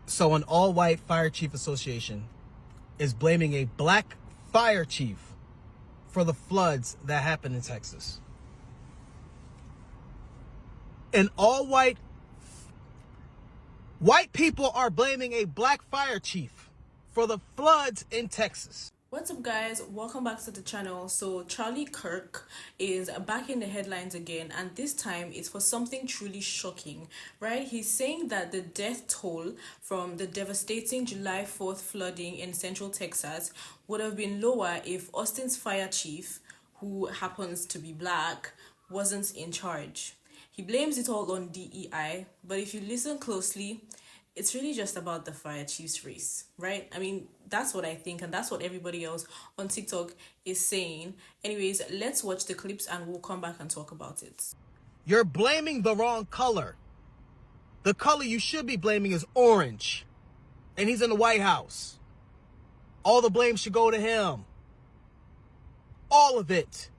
So an all-white fire chief association is blaming a black fire chief for the floods that happened in Texas. An all-white people are blaming a black fire chief for the floods in Texas. What's up, guys? Welcome back to the channel. So Charlie Kirk is back in the headlines again, and this time it's for something truly shocking, right? He's saying that the death toll from the devastating July 4th flooding in central Texas would have been lower if Austin's fire chief, who happens to be black, wasn't in charge. He blames it all on DEI, but if you listen closely, it's really just about the fire chief's race, right? I mean, that's what I think, and that's what everybody else on TikTok is saying. Anyways, let's watch the clips and we'll come back and talk about it. You're blaming the wrong color. The color you should be blaming is orange. And he's in the White House. All the blame should go to him. All of it.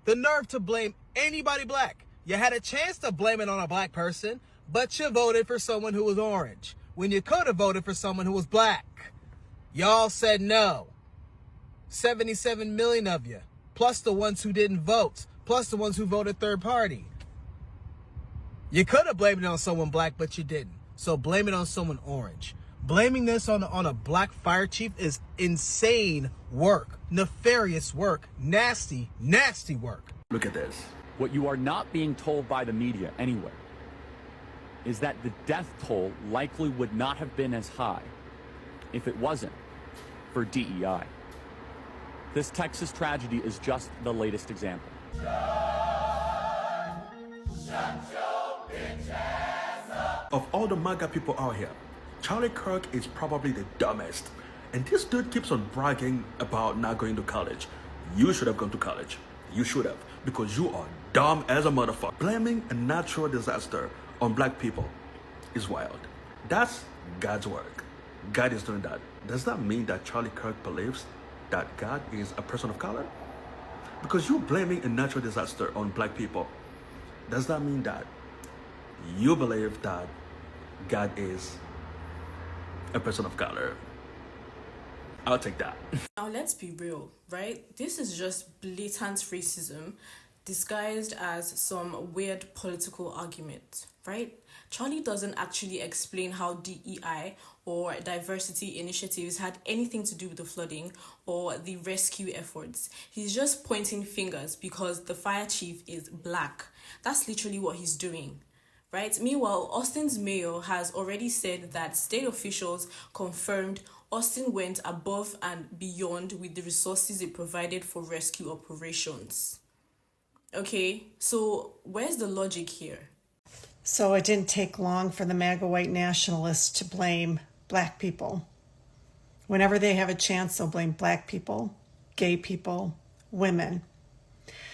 The nerve to blame anybody black. You had a chance to blame it on a black person, but you voted for someone who was orange when you could have voted for someone who was black. Y'all said no. 77 million of you, plus the ones who didn't vote, plus the ones who voted third party. You could have blamed it on someone black, but you didn't. So blame it on someone orange. Blaming this on a black fire chief is insane work, nefarious work, nasty, nasty work. Look at this. What you are not being told by the media anyway is that the death toll likely would not have been as high if it wasn't for DEI. This Texas tragedy is just the latest example. Of all the MAGA people out here, Charlie Kirk is probably the dumbest. And this dude keeps on bragging about not going to college. You should have gone to college. You should have, because you are dumb as a motherfucker. Blaming a natural disaster on black people is wild. That's God's work. God is doing that. Does that mean that Charlie Kirk believes that God is a person of color? Because you're blaming a natural disaster on black people. Does that mean that you believe that God is a person of color? I'll take that. Now, let's be real, right? This is just blatant racism disguised as some weird political argument, right? Charlie doesn't actually explain how DEI or diversity initiatives had anything to do with the flooding or the rescue efforts. He's just pointing fingers because the fire chief is black. That's literally what he's doing, right? Meanwhile, Austin's mayor has already said that state officials confirmed Austin went above and beyond with the resources it provided for rescue operations. Okay, so where's the logic here? So it didn't take long for the MAGA white nationalists to blame black people. Whenever they have a chance, they'll blame black people, gay people, women.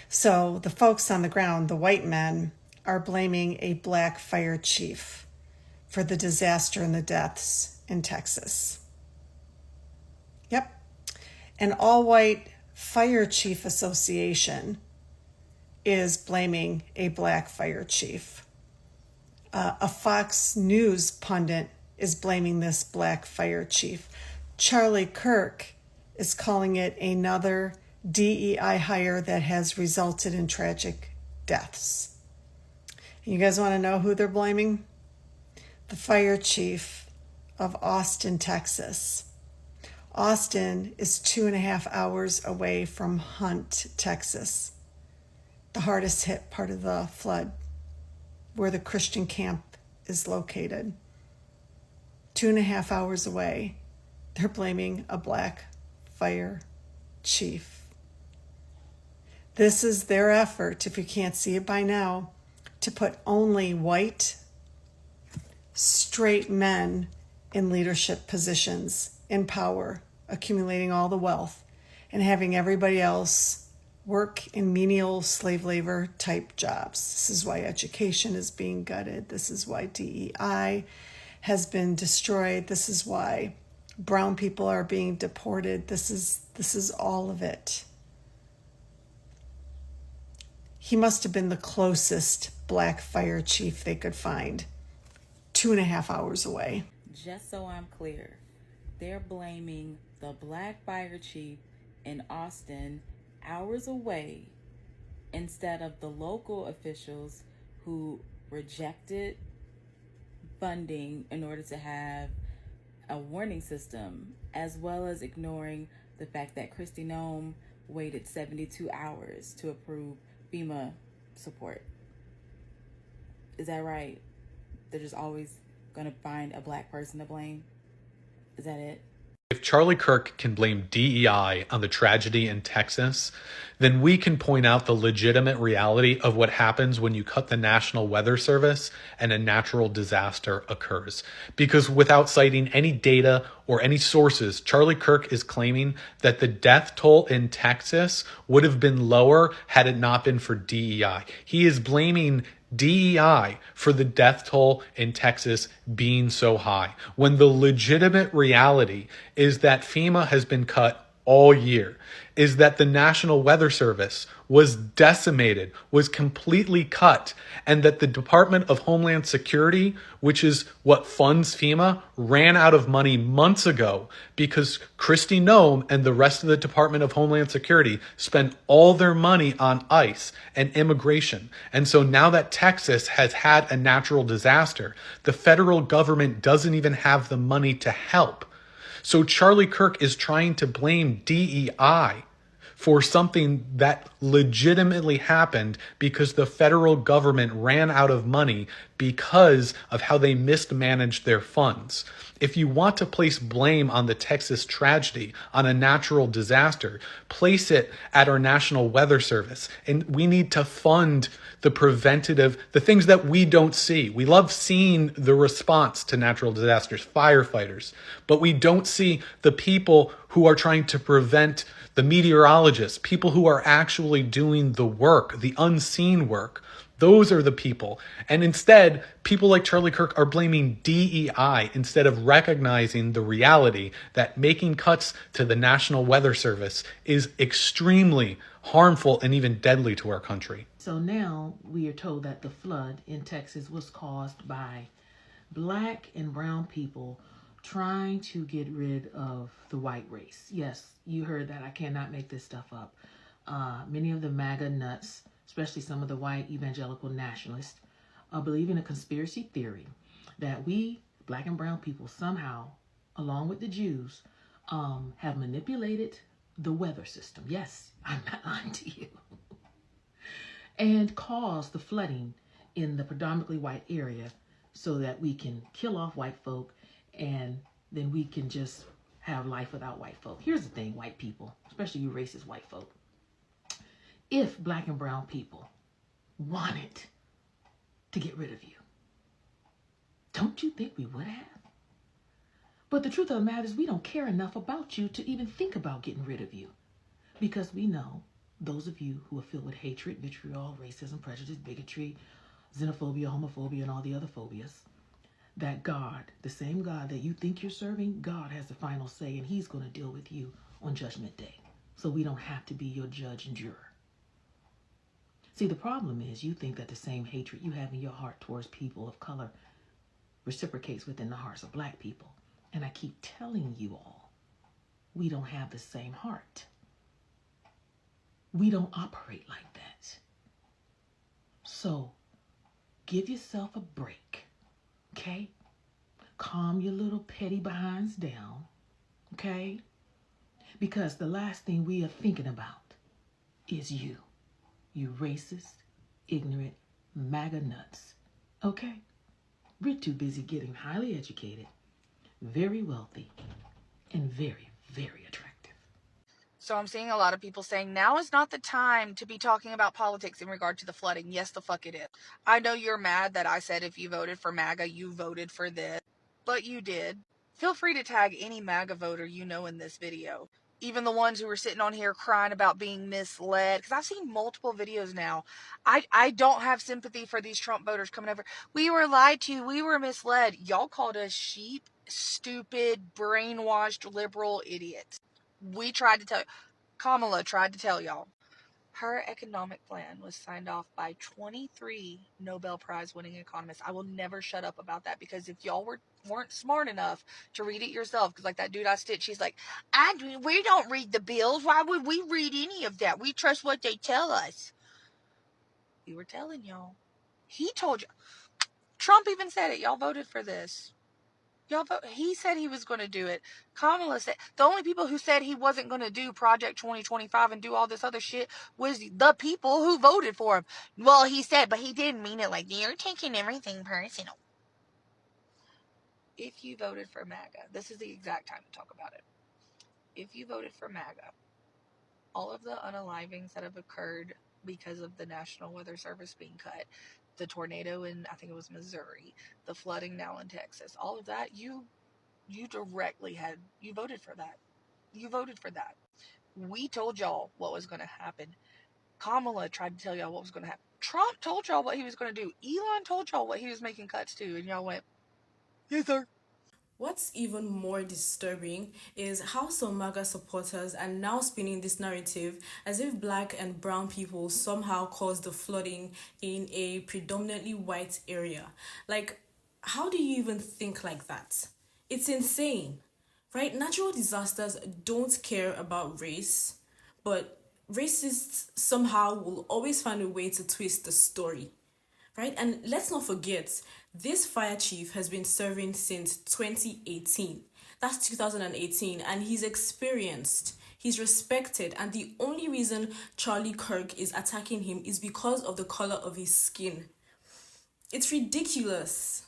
So the folks on the ground, the white men, are blaming a black fire chief for the disaster and the deaths in Texas. Yep. An all-white fire chief association is blaming a black fire chief. A Fox News pundit is blaming this black fire chief. Charlie Kirk is calling it another DEI hire that has resulted in tragic deaths. You guys want to know who they're blaming? The fire chief of Austin, Texas. Austin is 2.5 hours away from Hunt, Texas, the hardest hit part of the flood, where the Christian camp is located. 2.5 hours away. They're blaming a black fire chief. This is their effort, if you can't see it by now, to put only white, straight men in leadership positions, in power, accumulating all the wealth, and having everybody else work in menial slave labor type jobs. This is why education is being gutted. This is why DEI has been destroyed. This is why brown people are being deported. This is all of it. He must have been the closest black fire chief they could find 2.5 hours away. Just so I'm clear, they're blaming the black fire chief in Austin hours away instead of the local officials who rejected funding in order to have a warning system, as well as ignoring the fact that Kristi Noem waited 72 hours to approve FEMA support. Is that right? They're just always going to find a black person to blame? Is that it? If Charlie Kirk can blame DEI on the tragedy in Texas, then we can point out the legitimate reality of what happens when you cut the National Weather Service and a natural disaster occurs. Because without citing any data or any sources, Charlie Kirk is claiming that the death toll in Texas would have been lower had it not been for DEI. He is blaming DEI for the death toll in Texas being so high, when the legitimate reality is that FEMA has been cut all year, is that the National Weather Service was decimated, was completely cut, and that the Department of Homeland Security, which is what funds FEMA, ran out of money months ago because Kristi Noem and the rest of the Department of Homeland Security spent all their money on ICE and immigration. And so now that Texas has had a natural disaster, the federal government doesn't even have the money to help. So Charlie Kirk is trying to blame DEI for something that legitimately happened because the federal government ran out of money because of how they mismanaged their funds. If you want to place blame on the Texas tragedy, on a natural disaster, place it at our National Weather Service. And we need to fund the preventative, the things that we don't see. We love seeing the response to natural disasters, firefighters, but we don't see the people who are trying to prevent, the meteorologists, people who are actually doing the work, the unseen work. Those are the people. And instead, people like Charlie Kirk are blaming DEI instead of recognizing the reality that making cuts to the National Weather Service is extremely harmful and even deadly to our country. So now we are told that the flood in Texas was caused by black and brown people trying to get rid of the white race. Yes, you heard that. I cannot make this stuff up. Many of the MAGA nuts, especially some of the white evangelical nationalists, believe in a conspiracy theory that we, black and brown people, somehow, along with the Jews, have manipulated the weather system. Yes, I'm not lying to you. And caused the flooding in the predominantly white area so that we can kill off white folk and then we can just have life without white folk. Here's the thing, white people, especially you racist white folk. If black and brown people wanted to get rid of you, don't you think we would have? But the truth of the matter is we don't care enough about you to even think about getting rid of you. Because we know those of you who are filled with hatred, vitriol, racism, prejudice, bigotry, xenophobia, homophobia, and all the other phobias, that God, the same God that you think you're serving, God has the final say, and he's going to deal with you on Judgment Day. So we don't have to be your judge and juror. See, the problem is you think that the same hatred you have in your heart towards people of color reciprocates within the hearts of black people. And I keep telling you all, we don't have the same heart. We don't operate like that. So give yourself a break, okay? Calm your little petty behinds down, okay? Because the last thing we are thinking about is you. You racist, ignorant, MAGA nuts, okay? We're too busy getting highly educated, very wealthy, and very, very attractive. So I'm seeing a lot of people saying now is not the time to be talking about politics in regard to the flooding. Yes, the fuck it is. I know you're mad that I said if you voted for MAGA, you voted for this. But you did. Feel free to tag any MAGA voter you know in this video. Even the ones who were sitting on here crying about being misled. Because I've seen multiple videos now. I don't have sympathy for these Trump voters coming over. We were lied to. We were misled. Y'all called us sheep, stupid, brainwashed, liberal idiots. We tried to tell you. Kamala tried to tell y'all. Her economic plan was signed off by 23 Nobel Prize winning economists. I will never shut up about that, because if y'all weren't smart enough to read it yourself, because like that dude I stitched, she's like, we don't read the bills. Why would we read any of that? We trust what they tell us. We were telling y'all. He told you. Trump even said it. Y'all voted for this. He said he was going to do it. Kamala said, the only people who said he wasn't going to do Project 2025 and do all this other shit was the people who voted for him. Well, he said, but he didn't mean it like, you're taking everything personal. If you voted for MAGA, this is the exact time to talk about it. If you voted for MAGA, all of the unalivings that have occurred because of the National Weather Service being cut, the tornado in, I think it was Missouri, the flooding now in Texas, all of that, you voted for that. You voted for that. We told y'all what was going to happen. Kamala tried to tell y'all what was going to happen. Trump told y'all what he was going to do. Elon told y'all what he was making cuts to, and y'all went, yes, sir. What's even more disturbing is how some MAGA supporters are now spinning this narrative as if black and brown people somehow caused the flooding in a predominantly white area. Like, how do you even think like that? It's insane, right? Natural disasters don't care about race, but racists somehow will always find a way to twist the story. Right? And let's not forget, this fire chief has been serving since 2018. That's 2018, and he's experienced, he's respected, and the only reason Charlie Kirk is attacking him is because of the color of his skin. It's ridiculous.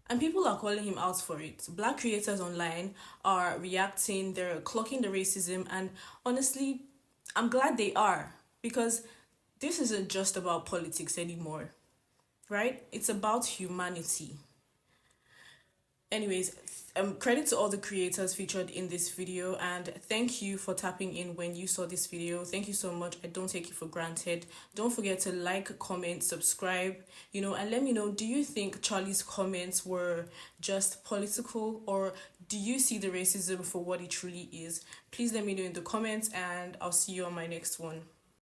And people are calling him out for it. Black creators online are reacting, they're clocking the racism, and honestly, I'm glad they are, because this isn't just about politics anymore. Right? It's about humanity. Anyways, credit to all the creators featured in this video, and thank you for tapping in when you saw this video. Thank you so much. I don't take it for granted. Don't forget to like, comment, subscribe, and let me know, do you think Charlie's comments were just political, or do you see the racism for what it truly is? Please let me know in the comments, and I'll see you on my next one.